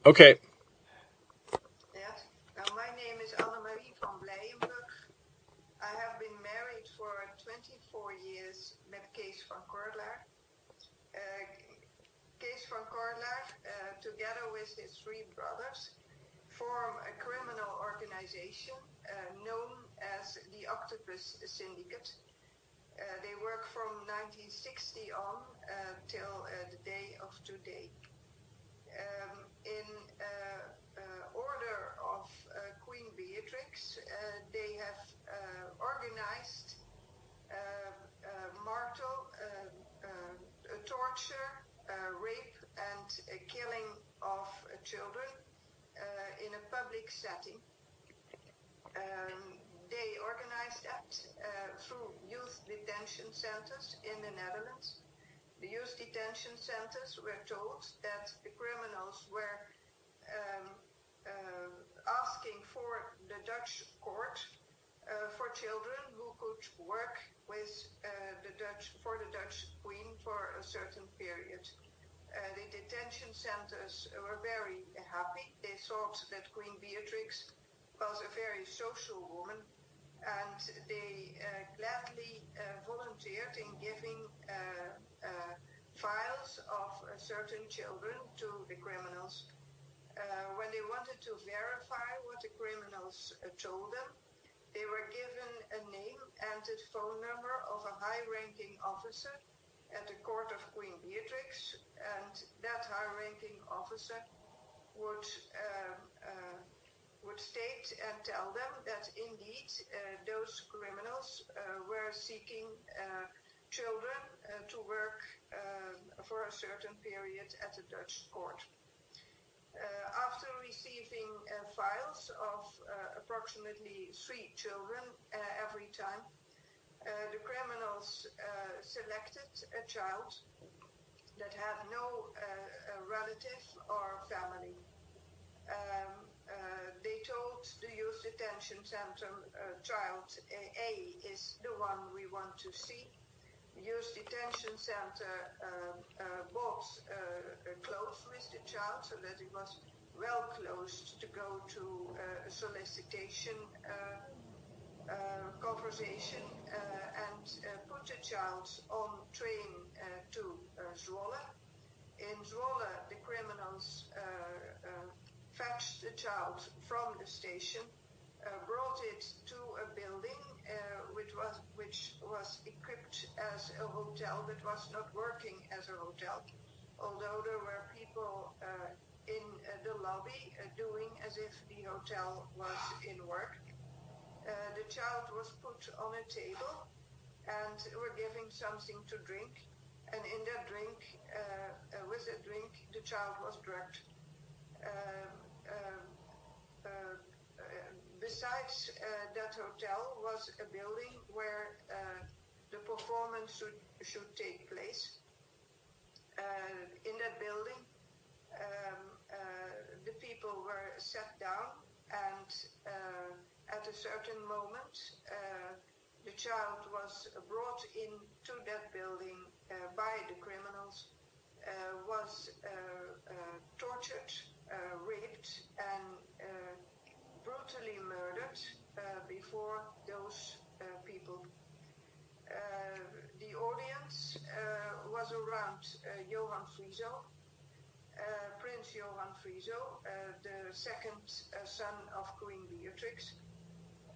Okay. Yes. Now, my name is Annemarie van Blijenburg. I have been married for 24 years met Kees van Korlaar. Uh, Kees van Korlaar, together with his three brothers, form a criminal organization known as the Octopus Syndicate. They work from 1960 on till the day of today. In order of Queen Beatrix, they have organized martel, torture, rape, and killing of children in a public setting. They organized that through youth detention centers in the Netherlands. The youth detention centers were told that the criminals were asking for the Dutch court for children who could work with the Dutch Queen for a certain period. The detention centers were very happy. They thought that Queen Beatrix was a very social woman, and they gladly volunteered in giving files of certain children to the criminals. When they wanted to verify what the criminals told them, they were given a name and a phone number of a high-ranking officer at the court of Queen Beatrix, and that high-ranking officer would state and tell them that indeed those criminals were seeking children to work for a certain period at the Dutch court. After receiving files of approximately 3 children every time, the criminals selected a child that had no relative or family. They told the youth detention center child A is the one we want to see. The youth detention center bought clothes with the child so that it was well clothed to go to a solicitation conversation and put the child on train to Zwolle. In Zwolle, the criminals fetched the child from the station, brought it to a building which was equipped as a hotel but was not working as a hotel, although there were people in the lobby doing as if the hotel was in work. The child was put on a table and were giving something to drink, and in that drink, with that drink, the child was drugged. Besides that hotel was a building where the performance should take place. In that building, the people were sat down, and at a certain moment, the child was brought into that building by the criminals, was tortured, raped, and brutally murdered before those people. The audience was around Johan Frieso, Prince Johan Frieso, the second son of Queen Beatrix.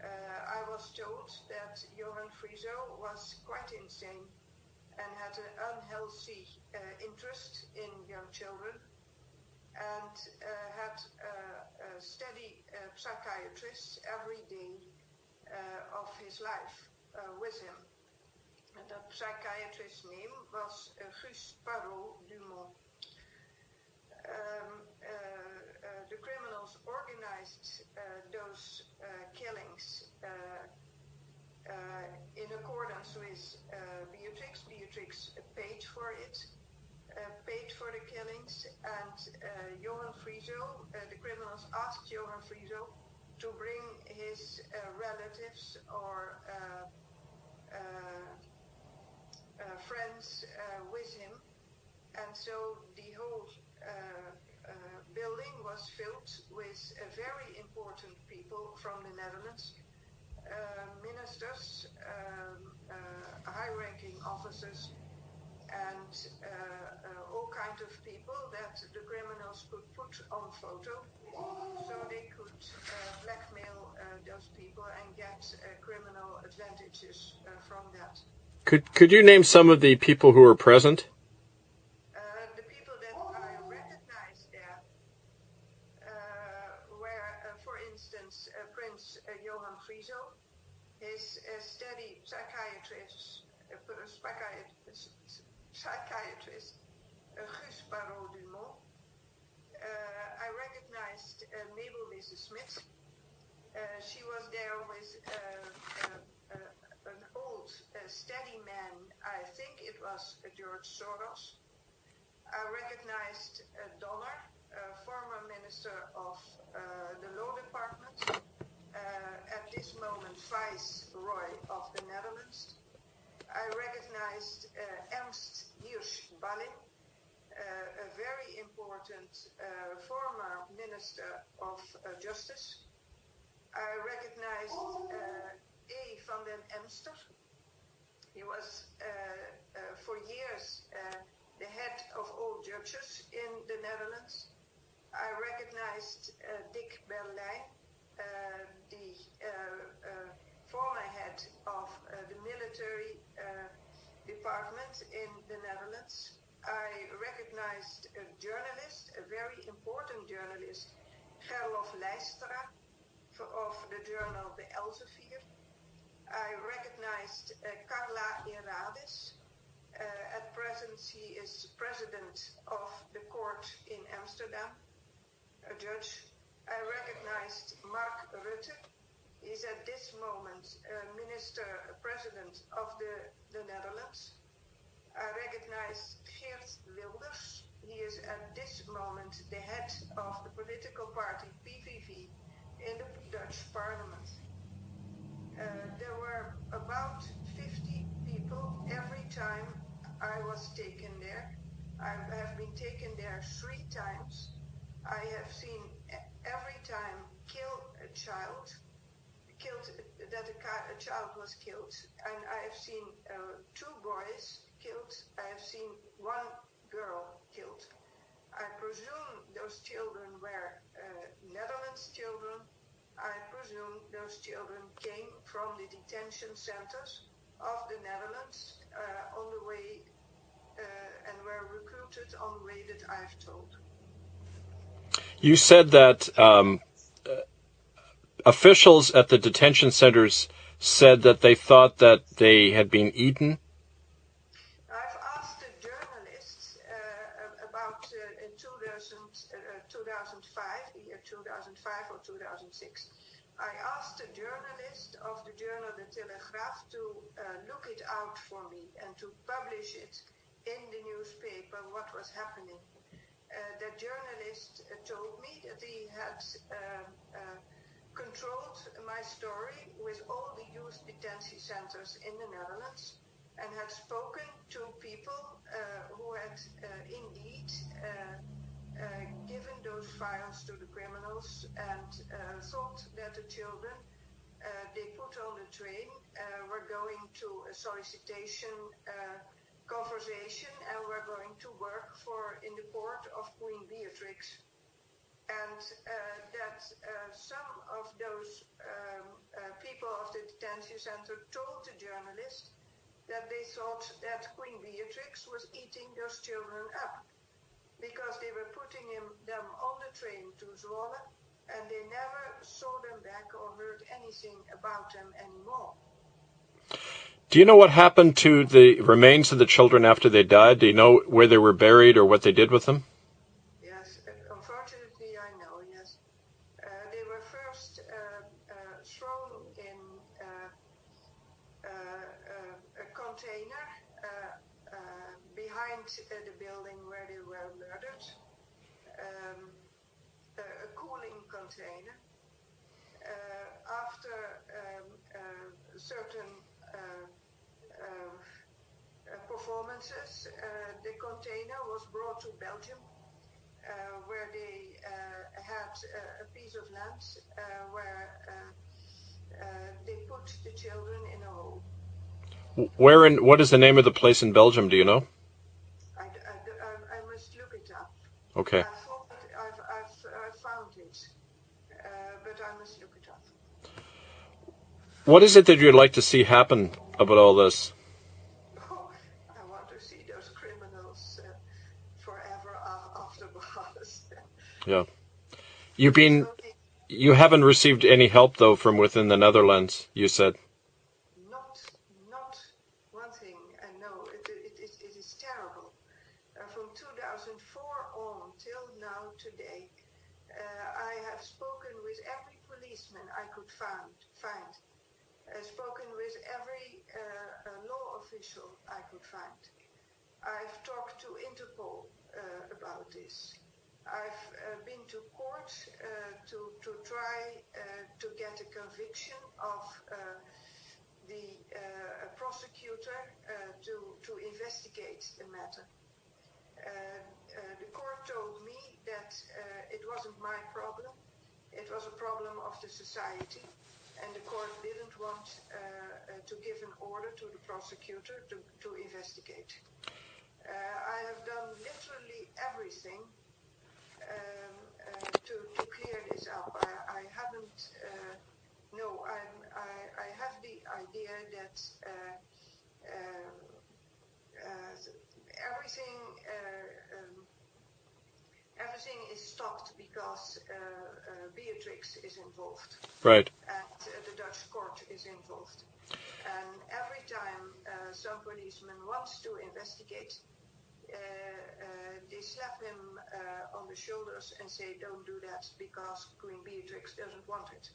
I was told that Johan Frieso was quite insane and had an unhealthy interest in young children, and had a steady psychiatrist every day of his life with him. And that psychiatrist's name was Gus Parot Dumont. The criminals organized those killings in accordance with Beatrix. Beatrix paid for it, paid for the killings, and Johan Frieso, the criminals asked Johan Frieso to bring his relatives or friends with him, and so the whole building was filled with very important people from the Netherlands, ministers, high-ranking officers, and all kinds of people that the criminals could put on photo, so they could blackmail those people and get criminal advantages from that. Could you name some of the people who were present? The people that I recognized there were, for instance, Prince Johan Frieso, his steady psychiatrist, Guus Barrault-Dumont. I recognized Mabel Wisse-Smith. She was there with an old steady man, I think it was George Soros. I recognized Donner, former Minister of the Law Department, at this moment Viceroy of the Netherlands. I recognized Ernst Hirsch-Ballin, a very important former Minister of Justice. I recognized A. van den Emster. He was for years the head of all judges in the Netherlands. I recognized Dick Berlijn, the former head of the military department in the Netherlands. I recognized a journalist, a very important journalist, Gerlof Leistra, of the journal The Elsevier. I recognized Carla Herades. At present, she is president of the court in Amsterdam, a judge. I recognized Mark Rutte. He's at this moment president of the Netherlands. I recognize Geert Wilders. He is at this moment the head of the political party PVV in the Dutch parliament. There were about 50 people every time I was taken there. I have been taken there 3 times. I have seen every time a child was killed, and I have seen 2 boys killed. I have seen 1 girl killed. I presume those children were Netherlands children. I presume those children came from the detention centers of the Netherlands on the way and were recruited on the way that I've told. You said that officials at the detention centers said that they thought that they had been eaten. I've asked the journalists about 2005, the year 2005 or 2006. I asked the journalist of the journal De Telegraaf to look it out for me and to publish it in the newspaper, what was happening. The journalist told me that he had controlled my story with all the youth detention centers in the Netherlands and had spoken to people who had indeed given those files to the criminals and thought that the children they put on the train were going to a solicitation conversation and were going to work in the court of Queen Beatrix. And that some of those people of the detention center told the journalist that they thought that Queen Beatrix was eating those children up because they were putting them on the train to Zwolle and they never saw them back or heard anything about them anymore. Do you know what happened to the remains of the children after they died? Do you know where they were buried or what they did with them? Yes, unfortunately I know, yes. They were first thrown in a container behind the building where they were murdered, a cooling container. After certain performances, the container was brought to Belgium, where they a piece of land where they put the children in a hole. What is the name of the place in Belgium, do you know? I must look it up. Okay. I thought I've found it, but I must look it up. What is it that you'd like to see happen about all this? Oh, I want to see those criminals forever after bars. Yeah. You haven't received any help, though, from within the Netherlands, you said. Not one thing. No, it is terrible. From 2004 on till now today, I have spoken with every policeman I could find. Spoken with every law official I could find. I've talked to Interpol about this. I've been to court to try to get a conviction of the prosecutor to investigate the matter. The court told me that it wasn't my problem. It was a problem of the society. And the court didn't want to give an order to the prosecutor to investigate. I have done literally everything to clear this up. I haven't. No, I have the idea that everything is stopped because Beatrix is involved. Right. And the Dutch court is involved. And every time some policeman wants to investigate, they slap him on the shoulders and say, don't do that because Queen Beatrix doesn't want it.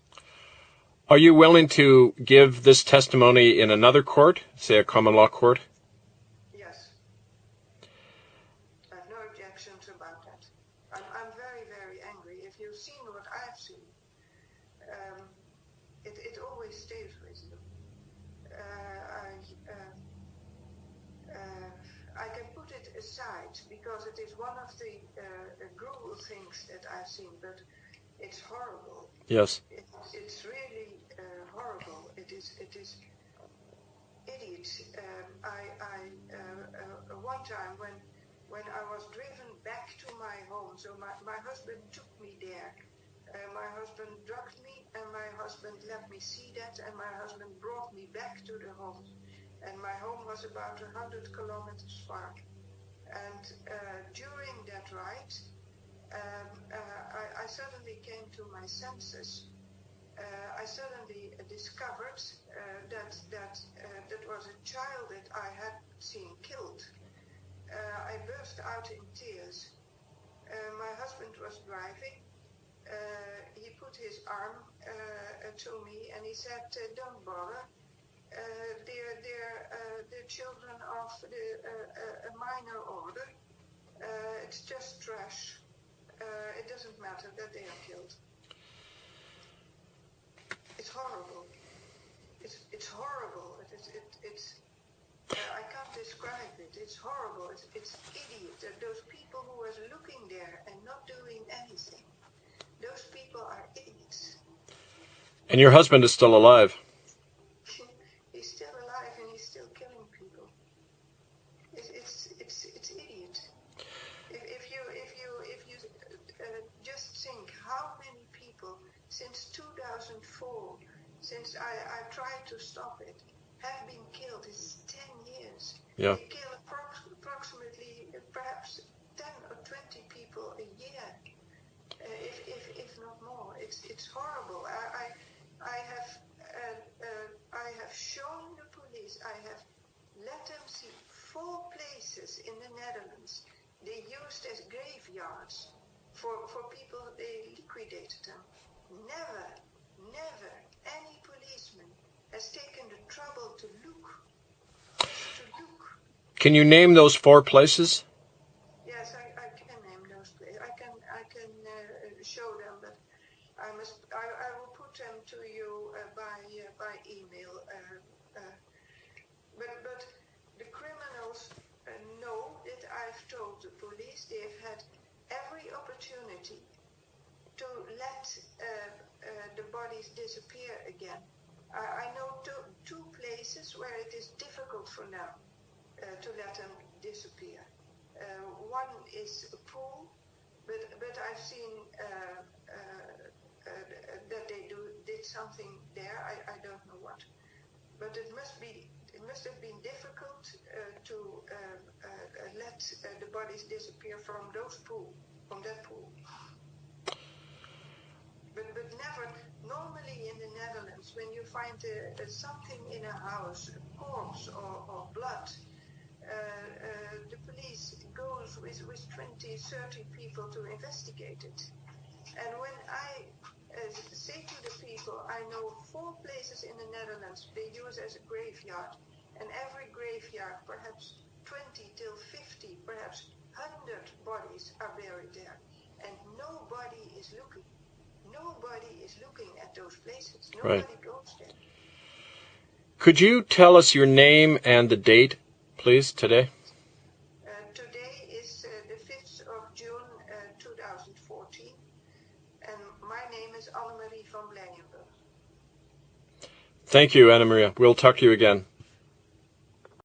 Are you willing to give this testimony in another court, say a common law court? Yes. I have no objections about that. I'm very, very angry. If you've seen what I've seen, it always stays with you. I can put it aside because it is one of the gruel things that I've seen, but it's horrible. Yes. It's really horrible. It is idiot. One time when I was driven back to my home, so my husband took me there. My husband drugged me, and my husband let me see that, and my husband brought me back to the home. And my home was about 100 kilometers far. And during that ride, I suddenly came to my senses. I suddenly discovered that was a child that I had seen killed. I burst out in tears. My husband was driving. He put his arm to me and he said, don't bother. They're children of a minor order. It's just trash. It doesn't matter that they are killed. It's horrible. It's horrible. I can't describe it. It's horrible. It's idiot. Those people who are looking there and not doing anything. Those people are idiots. And your husband is still alive? He's still alive and he's still killing people. It's idiot. If you just think how many people since 2004, since I tried to stop it, have been killed. It's 10 years. Yeah. They kill approximately perhaps 10 or 20 people a year, if not more. It's horrible. I have shown the police. I have let them see 4 places in the Netherlands they used as graveyards for people. They liquidated them. Never any policeman has taken the trouble to look. Just to look. Can you name those 4 places? Yes, I can name those places. I can show them, but I will put them to you by email. But the criminals know that I've told the police. They've had every opportunity to let the bodies disappear again. I know two places where it is difficult for now to let them disappear. One is a pool, but I've seen that they did something there. I don't know what, but it must have been difficult to let the bodies disappear from that pool. But never. Normally in the Netherlands, when you find something in a house, a corpse or blood, the police goes with 20, 30 people to investigate it. And when I say to the people, I know 4 places in the Netherlands they use as a graveyard, and every graveyard, perhaps 20 till 50, perhaps 100 bodies are buried there, and nobody is looking. Nobody is looking at those places. Nobody goes there. Could you tell us your name and the date, please, today? Today is the 5th of June 2014, and my name is Annemarie van Blijenburg. Thank you, Anna Maria. We'll talk to you again.